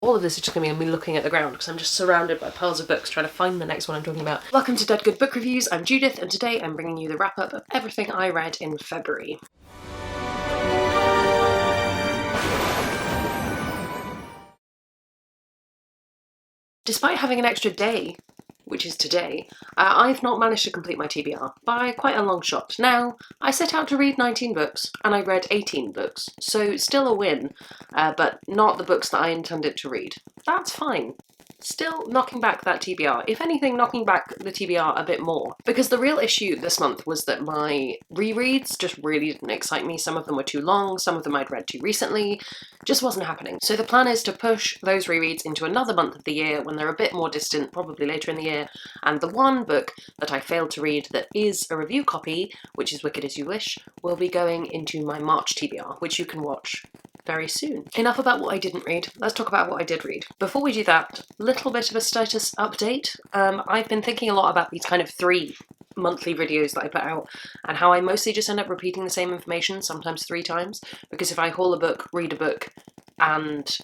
All of this is just going to be me looking at the ground because I'm just surrounded by piles of books trying to find the next one I'm talking about. Welcome to Dead Good Book Reviews. I'm Judith, and today I'm bringing you the wrap-up of everything I read in February. Despite having an extra day, which is today, I've not managed to complete my TBR by quite a long shot. Now, I set out to read 19 books, and I read 18 books, so still a win, but not the books that I intended to read. That's fine. Still knocking back that TBR. If anything, knocking back the TBR a bit more. Because the real issue this month was that my rereads just really didn't excite me. Some of them were too long, some of them I'd read too recently. Just wasn't happening. So the plan is to push those rereads into another month of the year when they're a bit more distant, probably later in the year. And the one book that I failed to read that is a review copy, which is Wicked As You Wish, will be going into my March TBR, which you can watch very soon. Enough about what I didn't read. Let's talk about what I did read. Before we do that, little bit of a status update. I've been thinking a lot about these kind of 3 monthly videos that I put out and how I mostly just end up repeating the same information, sometimes 3 times, because if I haul a book, read a book, and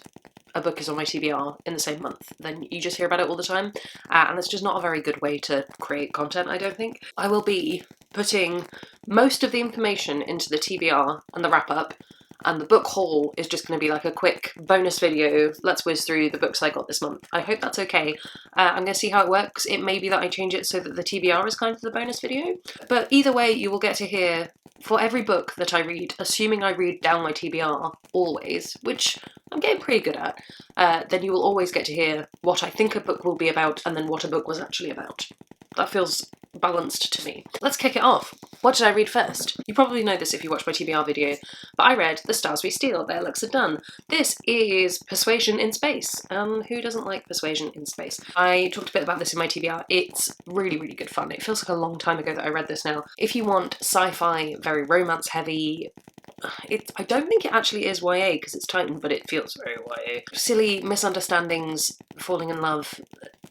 a book is on my TBR in the same month, then you just hear about it all the time, and it's just not a very good way to create content, I don't think. I will be putting most of the information into the TBR and the wrap-up, and the book haul is just going to be like a quick bonus video. Let's whiz through the books I got this month. I hope that's okay. I'm going to see how it works. It may be that I change it so that the TBR is kind of the bonus video. But either way, you will get to hear, for every book that I read, assuming I read down my TBR always, which I'm getting pretty good at, then you will always get to hear what I think a book will be about and then what a book was actually about. That feels balanced to me. Let's kick it off. What did I read first? You probably know this if you watch my TBR video, but I read The Stars We Steal, Their Looks Are Done. This is Persuasion in Space. Who doesn't like Persuasion in Space? I talked a bit about this in my TBR. It's really, really good fun. It feels like a long time ago that I read this now. If you want sci-fi, very romance heavy, I don't think it actually is YA because it's Titan, but it feels very YA. Silly misunderstandings, falling in love,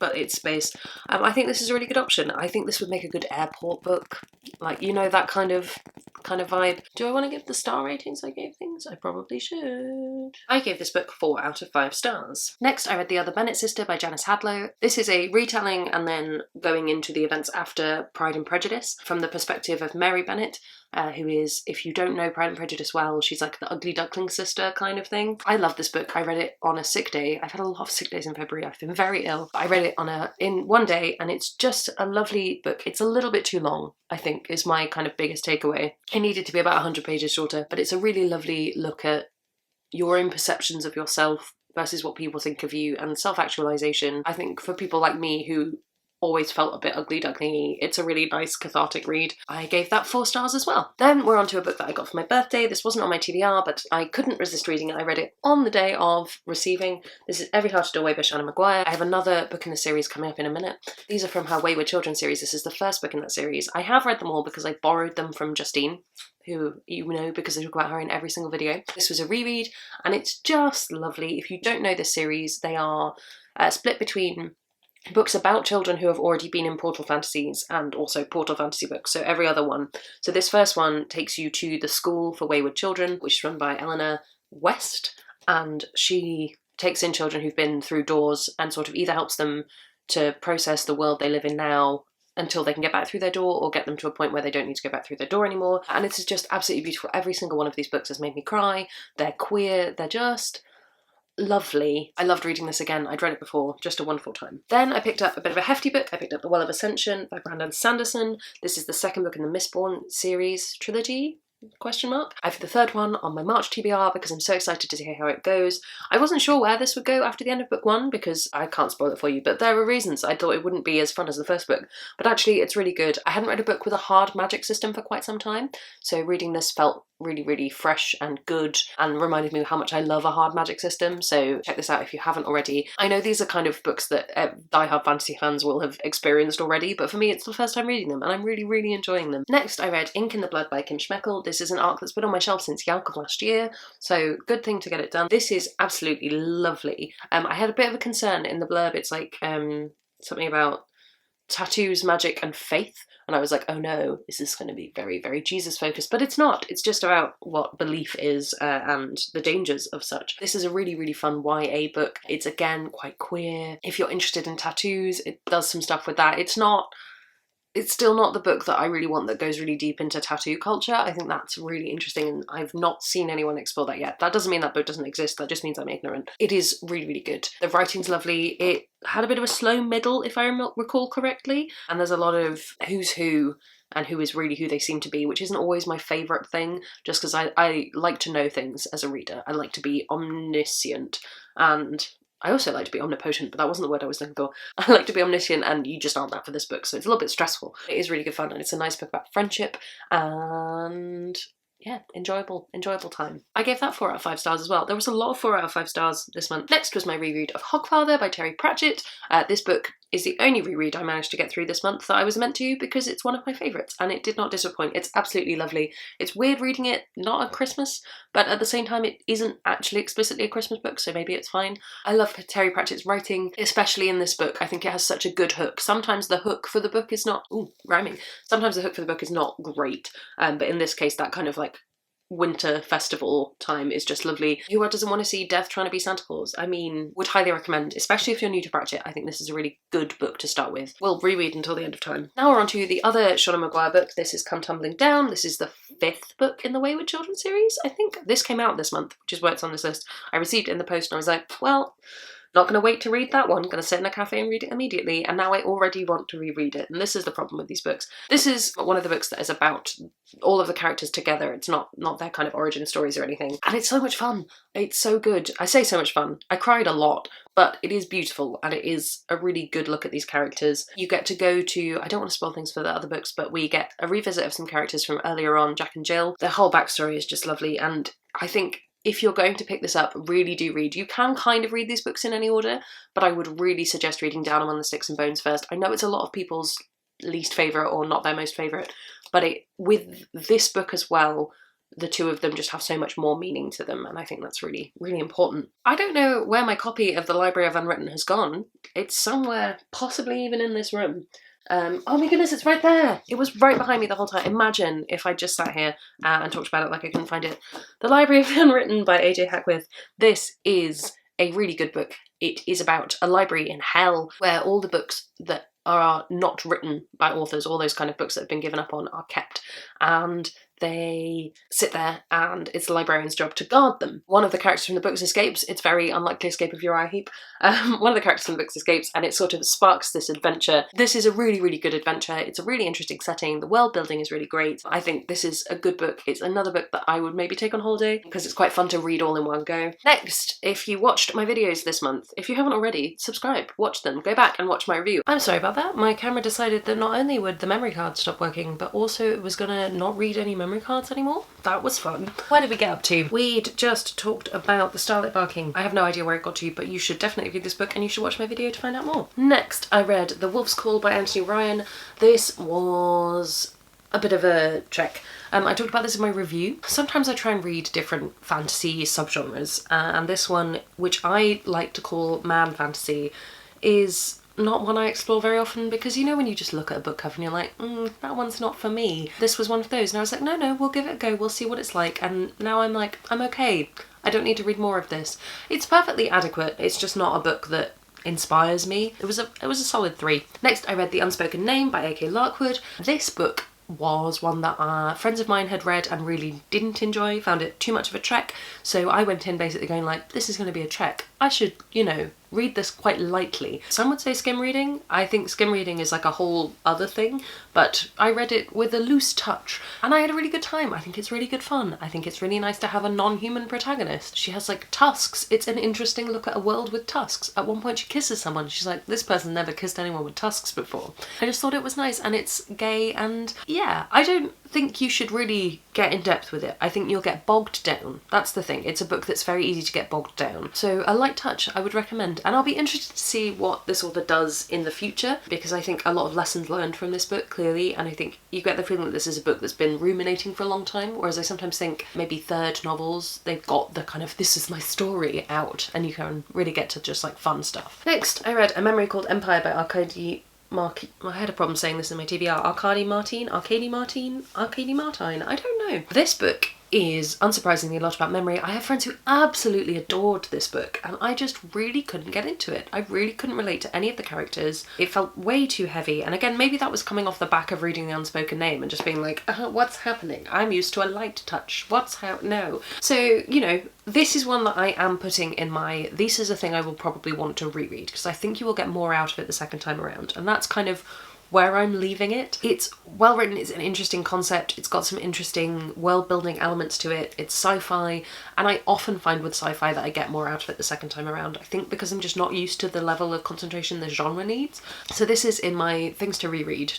but it's space. I think this is a really good option. I think this would make a good airport book. Like, you know, that kind of vibe. Do I want to give the star ratings I gave things? I probably should. I gave this book 4 out of 5 stars. Next, I read The Other Bennet Sister by Janice Hadlow. This is a retelling and then going into the events after Pride and Prejudice from the perspective of Mary Bennet, who is, if you don't know Pride and Prejudice well, she's like the ugly duckling sister kind of thing. I love this book. I read it on a sick day. I've had a lot of sick days in February. I've been very ill. I read it in one day, and it's just a lovely book. It's a little bit too long, I think, is my kind of biggest takeaway. It needed to be about 100 pages shorter, but it's a really lovely look at your own perceptions of yourself versus what people think of you, and self-actualization. I think for people like me who always felt a bit ugly duckling-y, it's a really nice cathartic read. I gave that 4 stars as well. Then we're on to a book that I got for my birthday. This wasn't on my TBR, but I couldn't resist reading it. I read it on the day of receiving. This is Every Hearted Away by Shannon Maguire. I have another book in the series coming up in a minute. These are from her Wayward Children series. This is the first book in that series. I have read them all because I borrowed them from Justine, who you know because I talk about her in every single video. This was a reread, and it's just lovely. If you don't know this series, they are split between books about children who have already been in Portal Fantasies and also Portal Fantasy books, so every other one. So this first one takes you to the School for Wayward Children, which is run by Eleanor West, and she takes in children who've been through doors and sort of either helps them to process the world they live in now until they can get back through their door, or get them to a point where they don't need to go back through their door anymore. And it's just absolutely beautiful. Every single one of these books has made me cry. They're queer, they're just lovely. I loved reading this again. I'd read it before. Just a wonderful time. Then I picked up a bit of a hefty book. I picked up The Well of Ascension by Brandon Sanderson. This is the second book in the Mistborn series trilogy. Question mark. I have the third one on my March TBR because I'm so excited to see how it goes. I wasn't sure where this would go after the end of book 1 because I can't spoil it for you, but there were reasons I thought it wouldn't be as fun as the first book. But actually it's really good. I hadn't read a book with a hard magic system for quite some time, so reading this felt really, really fresh and good and reminded me how much I love a hard magic system, so check this out if you haven't already. I know these are kind of books that die-hard fantasy fans will have experienced already, but for me it's the first time reading them and I'm really, really enjoying them. Next I read Ink in the Blood by Kim Schmeckel. This is an arc that's been on my shelf since Yalk of last year, so good thing to get it done. This is absolutely lovely. I had a bit of a concern in the blurb. It's like something about tattoos, magic, and faith. And I was like, oh no, is this going to be very, very Jesus focused? But it's not. It's just about what belief is and the dangers of such. This is a really, really fun YA book. It's again quite queer. If you're interested in tattoos, it does some stuff with that. It's still not the book that I really want that goes really deep into tattoo culture. I think that's really interesting and I've not seen anyone explore that yet. That doesn't mean that book doesn't exist, that just means I'm ignorant. It is really, really good. The writing's lovely. It had a bit of a slow middle, if I recall correctly, and there's a lot of who's who and who is really who they seem to be, which isn't always my favourite thing, just because I like to know things as a reader. I like to be omniscient, and I also like to be omnipotent, but that wasn't the word I was looking for. I like to be omniscient, and you just aren't that for this book, so it's a little bit stressful. It is really good fun, and it's a nice book about friendship, and yeah, enjoyable time. I gave that 4 out of 5 stars as well. There was a lot of 4 out of 5 stars this month. Next was my reread of Hogfather by Terry Pratchett. This book is the only reread I managed to get through this month that I was meant to, because it's one of my favourites and it did not disappoint. It's absolutely lovely. It's weird reading it not at Christmas, but at the same time it isn't actually explicitly a Christmas book, so maybe it's fine. I love Terry Pratchett's writing, especially in this book. I think it has such a good hook. Sometimes the hook for the book is not... ooh, rhyming. Sometimes the hook for the book is not great, but in this case that kind of like winter festival time is just lovely. Who doesn't want to see Death trying to be Santa Claus? I mean, would highly recommend, especially if you're new to Pratchett. I think this is a really good book to start with. We'll reread until the end of time. Now we're on to the other Sean Maguire book. This is Come Tumbling Down. This is the 5th book in the Wayward Children series, I think. This came out this month, which is why it's on this list. I received it in the post and I was like, well, not going to wait to read that one, going to sit in a cafe and read it immediately, and now I already want to reread it, and this is the problem with these books. This is one of the books that is about all of the characters together. It's not their kind of origin stories or anything, and it's so much fun. It's so good. I say so much fun. I cried a lot, but it is beautiful, and it is a really good look at these characters. You get to go to, I don't want to spoil things for the other books, but we get a revisit of some characters from earlier on, Jack and Jill. Their whole backstory is just lovely, and I think if you're going to pick this up, really do read. You can kind of read these books in any order, but I would really suggest reading Down Among the Sticks and Bones first. I know it's a lot of people's least favourite or not their most favourite, but with this book as well, the two of them just have so much more meaning to them, and I think that's really, really important. I don't know where my copy of the Library of Unwritten has gone. It's somewhere, possibly even in this room. Oh my goodness, it's right there! It was right behind me the whole time. Imagine if I just sat here and talked about it like I couldn't find it. The Library of Unwritten by AJ Hackworth. This is a really good book. It is about a library in hell where all the books that are not written by authors, all those kind of books that have been given up on, are kept, and they sit there and it's the librarian's job to guard them. One of the characters from the books escapes. It's very unlikely escape of Uriah Heep. One of the characters from the books escapes and it sort of sparks this adventure. This is a really, really good adventure. It's a really interesting setting. The world building is really great. I think this is a good book. It's another book that I would maybe take on holiday because it's quite fun to read all in one go. Next, if you watched my videos this month, if you haven't already, subscribe, watch them, go back and watch my review. I'm sorry about that. My camera decided that not only would the memory card stop working, but also it was gonna not read any memory cards anymore. That was fun. Where did we get up to? We'd just talked about the Starlight Barking. I have no idea where it got to, but you should definitely read this book and you should watch my video to find out more. Next, I read The Wolf's Call by Anthony Ryan. This was a bit of a trek. I talked about this in my review. Sometimes I try and read different fantasy subgenres, and this one, which I like to call man fantasy, is not one I explore very often because, you know, when you just look at a book cover and you're like, that one's not for me. This was one of those and I was like, no, we'll give it a go, we'll see what it's like, and now I'm like, I'm okay. I don't need to read more of this. It's perfectly adequate, it's just not a book that inspires me. It was a solid 3. Next, I read The Unspoken Name by A.K. Larkwood. This book was one that friends of mine had read and really didn't enjoy, found it too much of a trek, so I went in basically going like, this is going to be a trek. I should, you know, read this quite lightly. Some would say skim reading. I think skim reading is like a whole other thing, but I read it with a loose touch and I had a really good time. I think it's really good fun. I think it's really nice to have a non-human protagonist. She has like tusks. It's an interesting look at a world with tusks. At one point she kisses someone. She's like, this person never kissed anyone with tusks before. I just thought it was nice, and it's gay, and yeah, I don't think you should really get in depth with it. I think you'll get bogged down. That's the thing. It's a book that's very easy to get bogged down. So a light touch I would recommend, and I'll be interested to see what this author does in the future, because I think a lot of lessons learned from this book, clearly, and I think you get the feeling that this is a book that's been ruminating for a long time, whereas I sometimes think maybe third novels, they've got the kind of, this is my story out, and you can really get to just like fun stuff. Next, I read A Memory Called Empire by Arkady I had a problem saying this in my TBR. Arcady Martine? I don't know. This book is unsurprisingly a lot about memory. I have friends who absolutely adored this book, and I just really couldn't get into it. I really couldn't relate to any of the characters. It felt way too heavy, and again, maybe that was coming off the back of reading The Unspoken Name and just being like, what's happening? I'm used to a light touch. No. So, you know, this is one that I am putting in my, this is a thing I will probably want to reread, because I think you will get more out of it the second time around, and that's kind of where I'm leaving it. It's well written, it's an interesting concept, it's got some interesting world building elements to it, it's sci-fi, and I often find with sci-fi that I get more out of it the second time around. I think because I'm just not used to the level of concentration the genre needs. So this is in my things to reread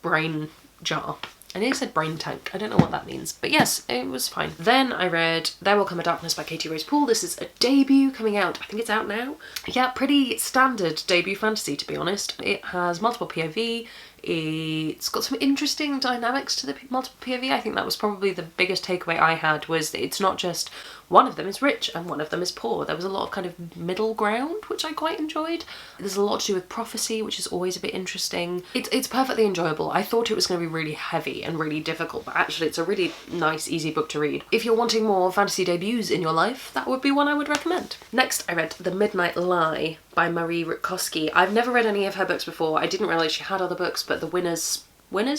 brain jar. I nearly said brain tank. I don't know what that means, but yes, it was fine. Then I read There Will Come a Darkness by Katie Rose Poole. This is a debut coming out. I think it's out now. Yeah, pretty standard debut fantasy, to be honest. It has multiple POV. It's got some interesting dynamics to the multiple POV. I think that was probably the biggest takeaway I had, was that it's not just one of them is rich and one of them is poor. There was a lot of kind of middle ground, which I quite enjoyed. There's a lot to do with prophecy, which is always a bit interesting. It's perfectly enjoyable. I thought it was going to be really heavy and really difficult, but actually it's a really nice, easy book to read. If you're wanting more fantasy debuts in your life, that would be one I would recommend. Next, I read The Midnight Lie by Marie Rutkowski. I've never read any of her books before. I didn't realise she had other books, but the Winner's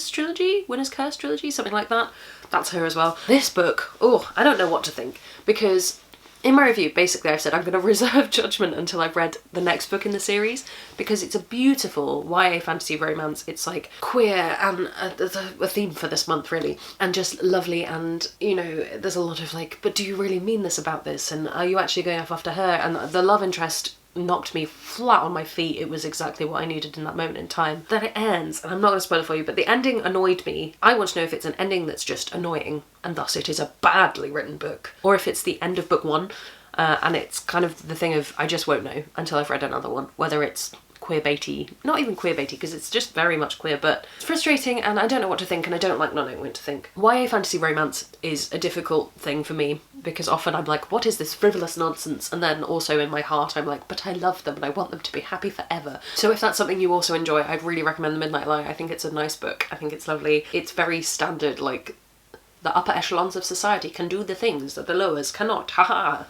trilogy? Winner's Curse trilogy? Something like that. That's her as well. This book, I don't know what to think, because in my review, basically I've said I'm going to reserve judgment until I've read the next book in the series, because it's a beautiful YA fantasy romance. It's like queer and a theme for this month, really, and just lovely, and, you know, there's a lot of like, but do you really mean this about this, and are you actually going off after her? And the love interest knocked me flat on my feet. It was exactly what I needed in that moment in time. Then it ends, and I'm not going to spoil it for you, but the ending annoyed me. I want to know if it's an ending that's just annoying, and thus it is a badly written book, or if it's the end of book one, and it's kind of the thing of, I just won't know until I've read another one, whether it's queerbaity, not even queerbaity, because it's just very much queer, but it's frustrating, and I don't know what to think, and I don't like not knowing what to think. YA fantasy romance is a difficult thing for me, because often I'm like, what is this frivolous nonsense? And then also in my heart I'm like, but I love them and I want them to be happy forever. So if that's something you also enjoy, I'd really recommend The Midnight Lie. I think it's a nice book. I think it's lovely. It's very standard, like, the upper echelons of society can do the things that the lowers cannot. Haha.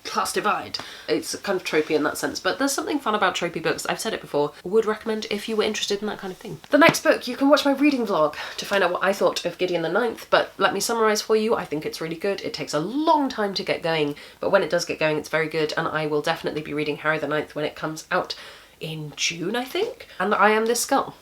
Class divide. It's kind of tropey in that sense, but there's something fun about tropey books. I've said it before. Would recommend if you were interested in that kind of thing. The next book, you can watch my reading vlog to find out what I thought of Gideon the Ninth, but let me summarise for you. I think it's really good. It takes a long time to get going, but when it does get going, it's very good, and I will definitely be reading Harry the Ninth when it comes out in June, I think. And I Am This Skull.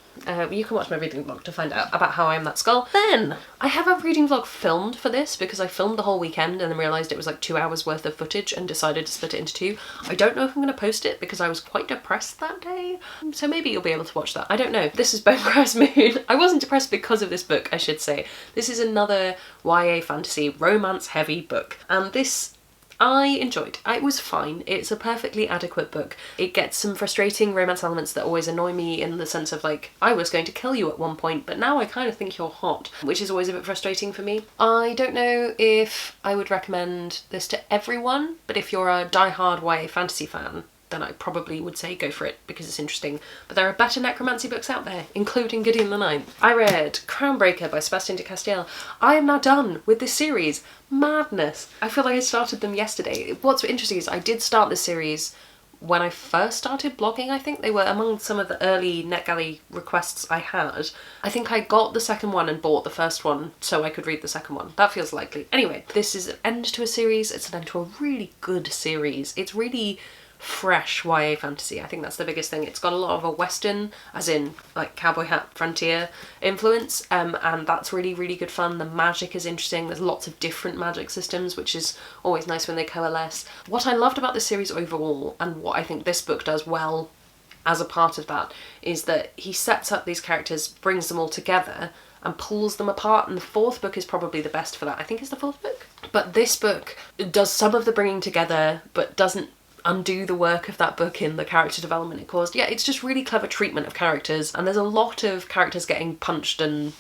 You can watch my reading vlog to find out about how I am that skull. Then, I have a reading vlog filmed for this, because I filmed the whole weekend and then realised it was like 2 hours worth of footage and decided to split it into two. I don't know if I'm going to post it because I was quite depressed that day, so maybe you'll be able to watch that. I don't know. This is Bonecrest Moon. I wasn't depressed because of this book, I should say. This is another YA fantasy romance heavy book, and this I enjoyed. It was fine. It's a perfectly adequate book. It gets some frustrating romance elements that always annoy me, in the sense of like, I was going to kill you at one point, but now I kind of think you're hot, which is always a bit frustrating for me. I don't know if I would recommend this to everyone, but if you're a die-hard YA fantasy fan, then I probably would say go for it, because it's interesting. But there are better necromancy books out there, including Gideon the Ninth. I read Crownbreaker by Sebastian de Castiel. I am now done with this series. Madness. I feel like I started them yesterday. What's interesting is I did start this series when I first started blogging, I think. They were among some of the early NetGalley requests I had. I think I got the second one and bought the first one so I could read the second one. That feels likely. Anyway, this is an end to a series. It's an end to a really good series. It's really fresh YA fantasy. I think that's the biggest thing. It's got a lot of a Western, as in like cowboy hat frontier influence, and that's really, really good fun. The magic is interesting. There's lots of different magic systems, which is always nice when they coalesce. What I loved about this series overall, and what I think this book does well as a part of that, is that he sets up these characters, brings them all together, and pulls them apart, and the fourth book is probably the best for that. I think it's the fourth book. But this book does some of the bringing together, but doesn't undo the work of that book in the character development it caused. Yeah, it's just really clever treatment of characters, and there's a lot of characters getting punched and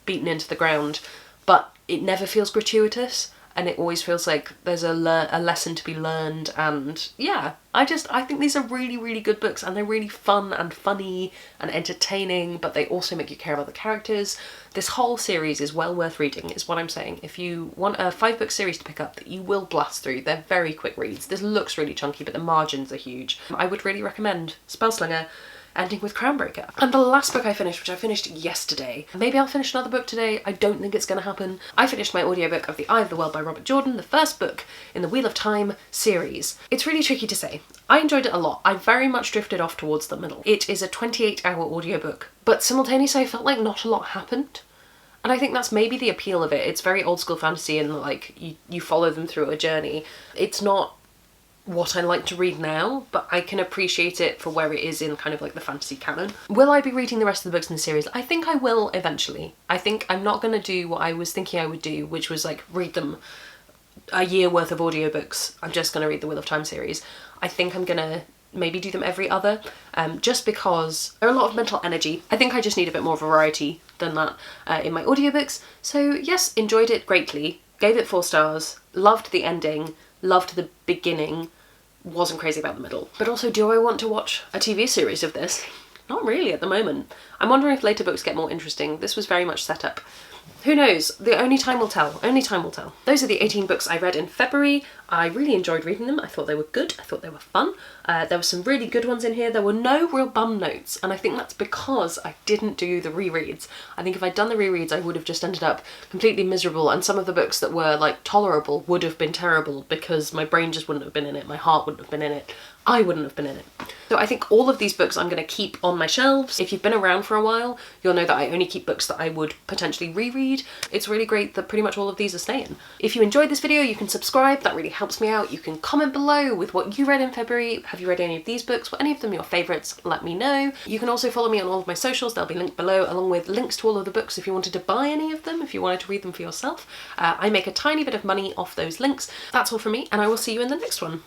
beaten into the ground, but it never feels gratuitous, and it always feels like there's a lesson to be learned. And yeah, I think these are really, really good books, and they're really fun and funny and entertaining, but they also make you care about the characters. This whole series is well worth reading, is what I'm saying. If you want a 5-book series to pick up that you will blast through, they're very quick reads. This looks really chunky, but the margins are huge. I would really recommend Spellslinger, ending with Crownbreaker. And the last book I finished, which I finished yesterday, maybe I'll finish another book today, I don't think it's going to happen. I finished my audiobook of The Eye of the World by Robert Jordan, the first book in the Wheel of Time series. It's really tricky to say. I enjoyed it a lot. I very much drifted off towards the middle. It is a 28-hour audiobook, but simultaneously I felt like not a lot happened. And I think that's maybe the appeal of it. It's very old school fantasy, and like you follow them through a journey. It's not what I like to read now, but I can appreciate it for where it is in kind of like the fantasy canon. Will I be reading the rest of the books in the series? I think I will eventually. I think I'm not going to do what I was thinking I would do, which was like read them a year worth of audiobooks. I'm just going to read the Wheel of Time series. I think I'm going to maybe do them every other, just because they're a lot of mental energy. I think I just need a bit more variety than that in my audiobooks. So yes, enjoyed it greatly, gave it 4 stars, loved the ending, loved the beginning, wasn't crazy about the middle. But also, do I want to watch a TV series of this? Not really at the moment. I'm wondering if later books get more interesting. This was very much set up. Who knows? The only time will tell. Only time will tell. Those are the 18 books I read in February. I really enjoyed reading them. I thought they were good. I thought they were fun. There were some really good ones in here. There were no real bum notes, and I think that's because I didn't do the rereads. I think if I'd done the rereads, I would have just ended up completely miserable, and some of the books that were like tolerable would have been terrible because my brain just wouldn't have been in it, my heart wouldn't have been in it, I wouldn't have been in it. So I think all of these books I'm going to keep on my shelves. If you've been around for a while, you'll know that I only keep books that I would potentially reread. It's really great that pretty much all of these are staying. If you enjoyed this video, you can subscribe. That really helps me out. You can comment below with what you read in February. Have you read any of these books? Were any of them your favourites? Let me know. You can also follow me on all of my socials. They'll be linked below, along with links to all of the books if you wanted to buy any of them, if you wanted to read them for yourself. I make a tiny bit of money off those links. That's all from me, and I will see you in the next one.